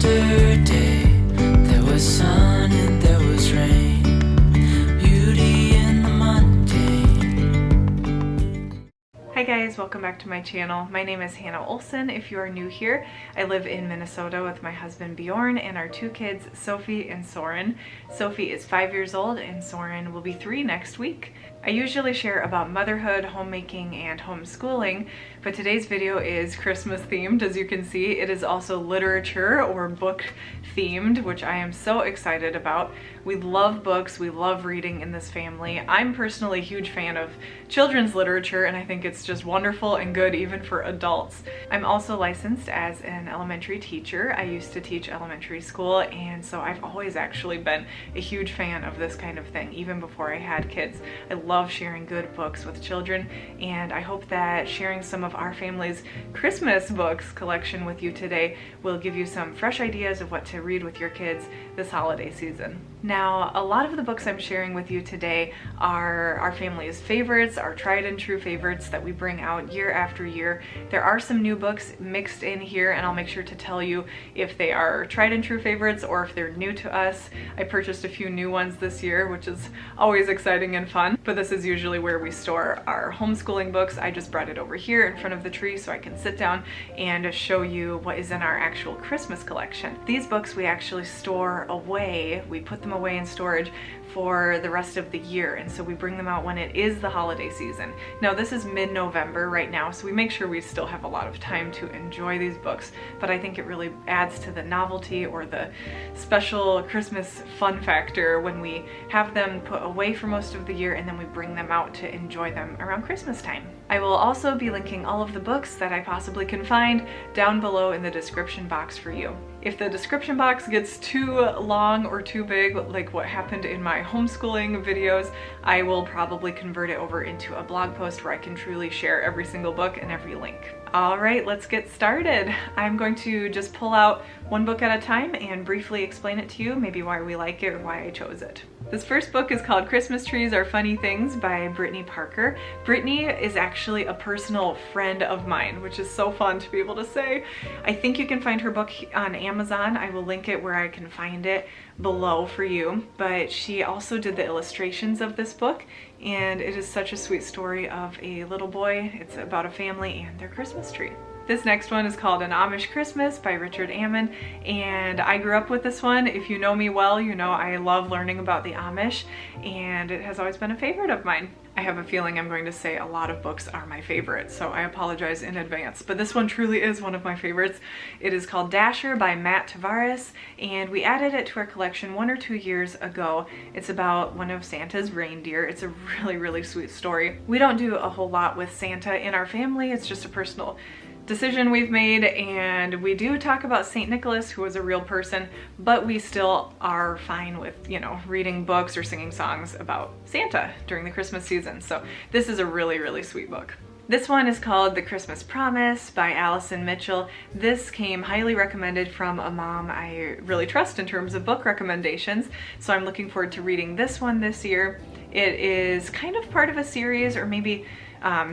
Yesterday there was sun and there was rain, beauty in the mundane. Hi guys, welcome back to my channel. My name is Hannah Olson. If you are new here, I live in Minnesota with my husband Bjorn and our two kids, Sophie and Soren. Sophie is 5 years old and Soren will be 3 next week. I usually share about motherhood, homemaking, and homeschooling, but today's video is Christmas themed. As you can see, it is also literature or book themed, which I am so excited about. We love books, we love reading in this family. I'm personally a huge fan of children's literature, and I think it's just wonderful and good even for adults. I'm also licensed as an elementary teacher. I used to teach elementary school, and so I've always actually been a huge fan of this kind of thing, even before I had kids. I love sharing good books with children, and I hope that sharing some of our family's Christmas books collection with you today will give you some fresh ideas of what to read with your kids this holiday season. Now, a lot of the books I'm sharing with you today are our family's favorites, our tried and true favorites that we bring out year after year. There are some new books mixed in here, and I'll make sure to tell you if they are tried and true favorites or if they're new to us. I purchased a few new ones this year, which is always exciting and fun, but this is usually where we store our homeschooling books. I just brought it over here in front of the tree so I can sit down and show you what is in our actual Christmas collection. These books we actually store away. We put them away in storage for the rest of the year, and so we bring them out when it is the holiday season. Now this is mid-November right now, so we make sure we still have a lot of time to enjoy these books, but I think it really adds to the novelty or the special Christmas fun factor when we have them put away for most of the year and then we bring them out to enjoy them around Christmas time. I will also be linking all of the books that I possibly can find down below in the description box for you. If the description box gets too long or too big, like what happened in my homeschooling videos, I will probably convert it over into a blog post where I can truly share every single book and every link. All right, let's get started. I'm going to just pull out one book at a time and briefly explain it to you, maybe why we like it or why I chose it. This first book is called Christmas Trees Are Funny Things by Brittany Parker. Brittany is actually a personal friend of mine, which is so fun to be able to say. I think you can find her book on Amazon. I will link it where I can find it below for you, but she also did the illustrations of this book, and it is such a sweet story of a little boy. It's about a family and their Christmas tree. This next one is called An Amish Christmas by Richard Ammon, and I grew up with this one. If you know me well, you know I love learning about the Amish, and it has always been a favorite of mine. I have a feeling I'm going to say a lot of books are my favorites, so I apologize in advance, but this one truly is one of my favorites. It is called Dasher by Matt Tavares, and we added it to our collection 1 or 2 years ago. It's about one of Santa's reindeer. It's a really, really sweet story. We don't do a whole lot with Santa in our family. It's just a personal decision we've made, and we do talk about St. Nicholas, who was a real person, but we still are fine with, you know, reading books or singing songs about Santa during the Christmas season. So this is a really, really sweet book. This one is called The Christmas Promise by Allison Mitchell. This came highly recommended from a mom I really trust in terms of book recommendations, so I'm looking forward to reading this one this year. It is kind of part of a series, or maybe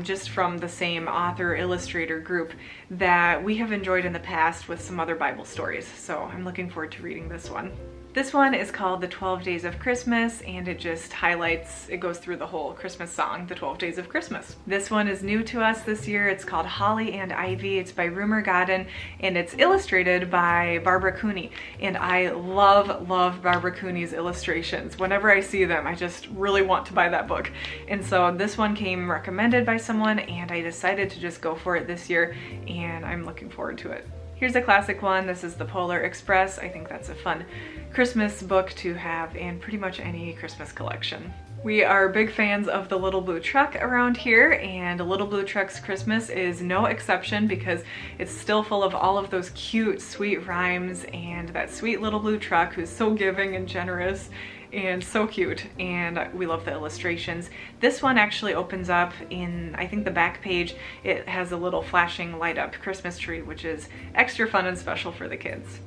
just from the same author illustrator group that we have enjoyed in the past with some other Bible stories, so I'm looking forward to reading this one. This one is called The 12 Days of Christmas, and it just highlights, it goes through the whole Christmas song, The 12 Days of Christmas. This one is new to us this year. It's called Holly and Ivy. It's by Rumer Godden, and it's illustrated by Barbara Cooney. And I love Barbara Cooney's illustrations. Whenever I see them, I just really want to buy that book. And so this one came recommended by someone, and I decided to just go for it this year, and I'm looking forward to it. Here's a classic one. This is The Polar Express. I think that's a fun Christmas book to have in pretty much any Christmas collection. We are big fans of the Little Blue Truck around here, and Little Blue Truck's Christmas is no exception because it's still full of all of those cute, sweet rhymes and that sweet little blue truck who's so giving and generous and so cute, and we love the illustrations. This one actually opens up in, I think, the back page. It has a little flashing light up Christmas tree, which is extra fun and special for the kids.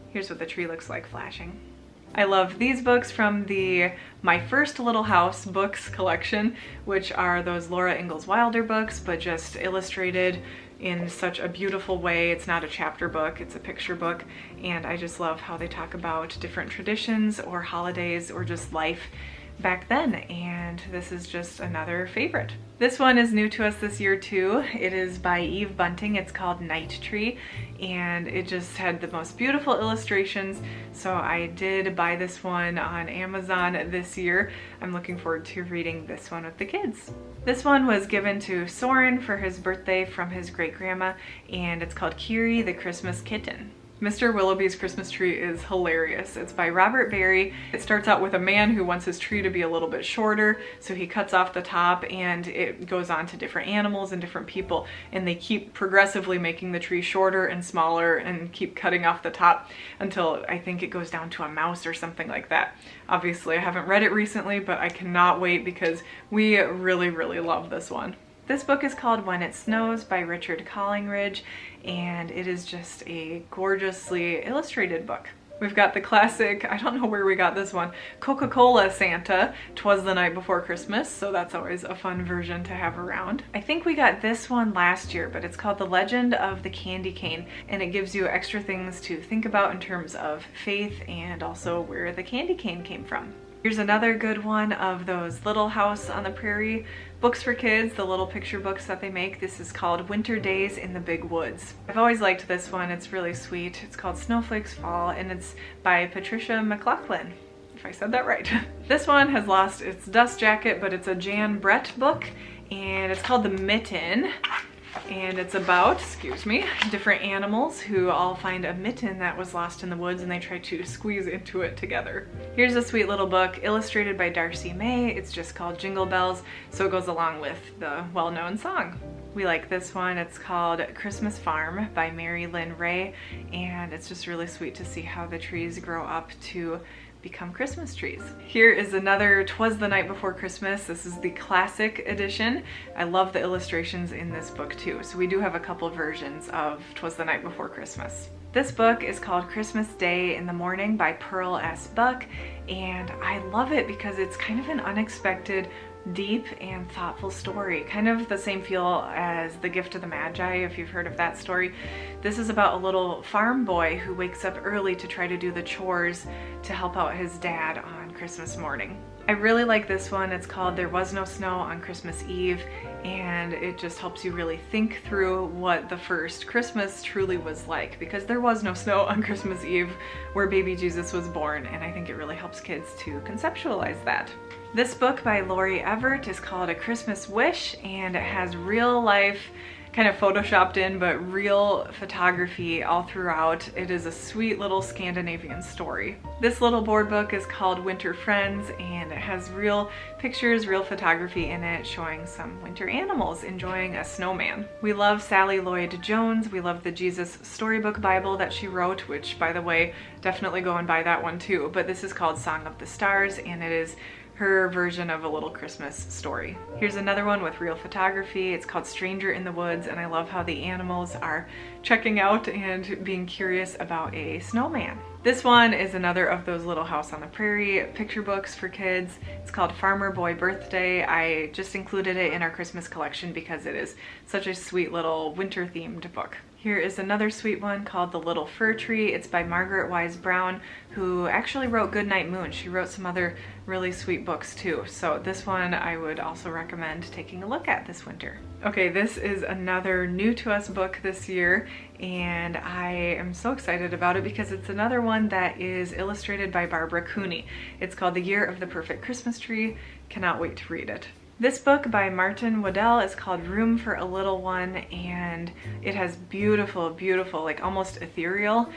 Here's what the tree looks like flashing. I love these books from the My First Little House books collection, which are those Laura Ingalls Wilder books, but just illustrated in such a beautiful way. It's not a chapter book, it's a picture book, and I just love how they talk about different traditions or holidays or just life back then, and this is just another favorite. This one is new to us this year too. It is by Eve Bunting. It's called Night Tree, and it just had the most beautiful illustrations, so I did buy this one on Amazon this year. I'm looking forward to reading this one with the kids. This one was given to Soren for his birthday from his great-grandma, and it's called Kiri the Christmas Kitten. Mr. Willoughby's Christmas Tree is hilarious. It's by Robert Barry. It starts out with a man who wants his tree to be a little bit shorter, so he cuts off the top, and it goes on to different animals and different people, and they keep progressively making the tree shorter and smaller and keep cutting off the top until I think it goes down to a mouse or something like that. Obviously, I haven't read it recently, but I cannot wait because we really, really love this one. This book is called When It Snows by Richard Collingridge, and it is just a gorgeously illustrated book. We've got the classic, I don't know where we got this one, Coca-Cola Santa, 'Twas the Night Before Christmas, so that's always a fun version to have around. I think we got this one last year, but it's called The Legend of the Candy Cane, and it gives you extra things to think about in terms of faith and also where the candy cane came from. Here's another good one of those Little House on the Prairie books for kids, the little picture books that they make. This is called Winter Days in the Big Woods. I've always liked this one. It's really sweet. It's called Snowflakes Fall, and it's by Patricia McLaughlin, if I said that right. This one has lost its dust jacket, but it's a Jan Brett book, and it's called The Mitten. And it's about, different animals who all find a mitten that was lost in the woods, and they try to squeeze into it together. Here's a sweet little book illustrated by Darcy May. It's just called Jingle Bells, so it goes along with the well-known song. We like this one. It's called Christmas Farm by Mary Lynn Ray, and it's just really sweet to see how the trees grow up to become Christmas trees. Here is another 'Twas the Night Before Christmas. This is the classic edition. I love the illustrations in this book too. So we do have a couple versions of 'Twas the Night Before Christmas. This book is called Christmas Day in the Morning by Pearl S. Buck, and I love it because it's kind of an unexpected, deep and thoughtful story. Kind of the same feel as The Gift of the Magi, if you've heard of that story. This is about a little farm boy who wakes up early to try to do the chores to help out his dad on Christmas morning. I really like this one. It's called There Was No Snow on Christmas Eve, and it just helps you really think through what the first Christmas truly was like, because there was no snow on Christmas Eve where baby Jesus was born, and I think it really helps kids to conceptualize that. This book by Lori Everett is called A Christmas Wish, and it has real life, kind of photoshopped in, but real photography all throughout. It is a sweet little Scandinavian story. This little board book is called Winter Friends, and it has real pictures, real photography in it showing some winter animals enjoying a snowman. We love Sally Lloyd Jones. We love the Jesus Storybook Bible that she wrote, which, by the way, definitely go and buy that one too. But this is called Song of the Stars, and it is her version of a little Christmas story. Here's another one with real photography. It's called Stranger in the Woods, and I love how the animals are checking out and being curious about a snowman. This one is another of those Little House on the Prairie picture books for kids. It's called Farmer Boy Birthday. I just included it in our Christmas collection because it is such a sweet little winter themed book. Here is another sweet one called The Little Fir Tree. It's by Margaret Wise Brown, who actually wrote Goodnight Moon. She wrote some other really sweet books too. So this one I would also recommend taking a look at this winter. Okay, this is another new to us book this year, and I am so excited about it because it's another one that is illustrated by Barbara Cooney. It's called The Year of the Perfect Christmas Tree. Cannot wait to read it. This book by Martin Waddell is called Room for a Little One, and it has beautiful, beautiful, like almost ethereal,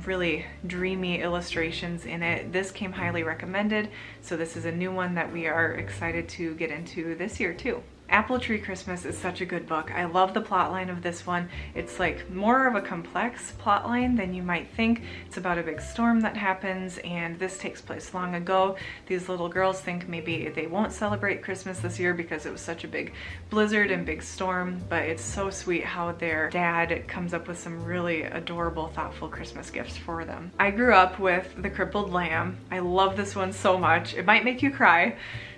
really dreamy illustrations in it. This came highly recommended, so this is a new one that we are excited to get into this year too. Apple Tree Christmas is such a good book. I love the plot line of this one. It's like more of a complex plot line than you might think. It's about a big storm that happens, and this takes place long ago. These little girls think maybe they won't celebrate Christmas this year because it was such a big blizzard and big storm, but it's so sweet how their dad comes up with some really adorable, thoughtful Christmas gifts for them. I grew up with The Crippled Lamb. I love this one so much. It might make you cry.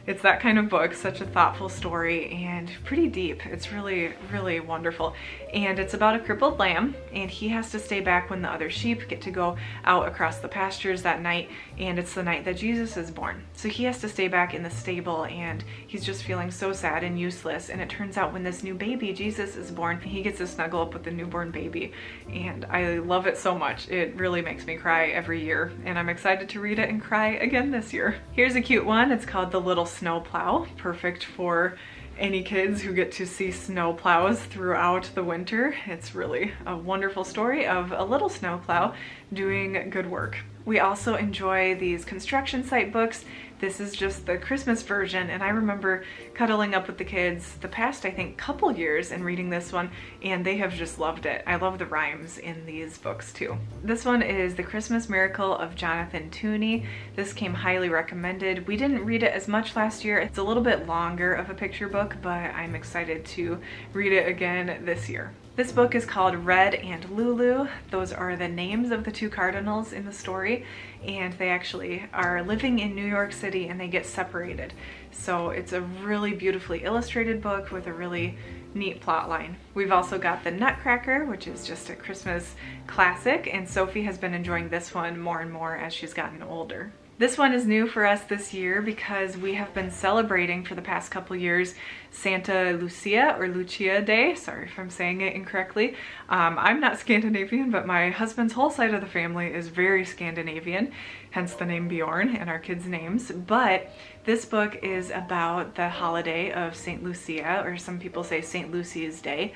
It's that kind of book, such a thoughtful story and pretty deep. It's really, really wonderful. and it's about a crippled lamb, and he has to stay back when the other sheep get to go out across the pastures that night, and it's the night that Jesus is born. So he has to stay back in the stable, and he's just feeling so sad and useless. And it turns out when this new baby, Jesus, is born, he gets to snuggle up with the newborn baby, and I love it so much. It really makes me cry every year, and I'm excited to read it and cry again this year. Here's a cute one. It's called The Little Snowplow, perfect for any kids who get to see snow plows throughout the winter. It's really a wonderful story of a little snowplow doing good work. We also enjoy these construction site books. This is just the Christmas version, and I remember cuddling up with the kids the past, I think, couple years and reading this one, and they have just loved it. I love the rhymes in these books too. This one is The Christmas Miracle of Jonathan Tooney. This came highly recommended. We didn't read it as much last year. It's a little bit longer of a picture book, but I'm excited to read it again this year. This book is called Red and Lulu. Those are the names of the two cardinals in the story, and they actually are living in New York City and they get separated. So it's a really beautifully illustrated book with a really neat plot line. We've also got The Nutcracker, which is just a Christmas classic, and Sophie has been enjoying this one more and more as she's gotten older. This one is new for us this year because we have been celebrating for the past couple years Santa Lucia or Lucia Day. Sorry if I'm saying it incorrectly. I'm not Scandinavian, but my husband's whole side of the family is very Scandinavian, hence the name Bjorn and our kids' names. But this book is about the holiday of St. Lucia, or some people say St. Lucy's Day.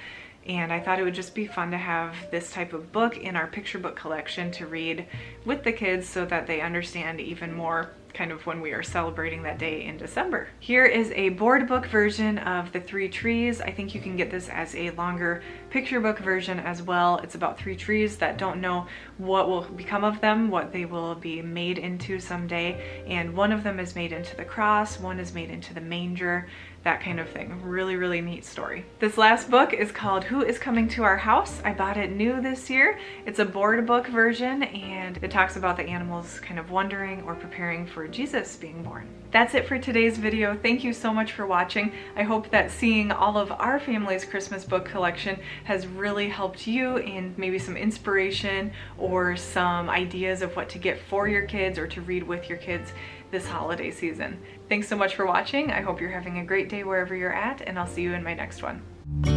And I thought it would just be fun to have this type of book in our picture book collection to read with the kids so that they understand even more kind of when we are celebrating that day in December. Here is a board book version of The Three Trees. I think you can get this as a longer picture book version as well. It's about three trees that don't know what will become of them, what they will be made into someday. And one of them is made into the cross, one is made into the manger, that kind of thing. Really, really neat story. This last book is called Who is Coming to Our House? I bought it new this year. It's a board book version, and it talks about the animals kind of wondering or preparing for Jesus being born. That's it for today's video. Thank you so much for watching. I hope that seeing all of our family's Christmas book collection has really helped you in maybe some inspiration or some ideas of what to get for your kids or to read with your kids this holiday season. Thanks so much for watching. I hope you're having a great day wherever you're at, and I'll see you in my next one.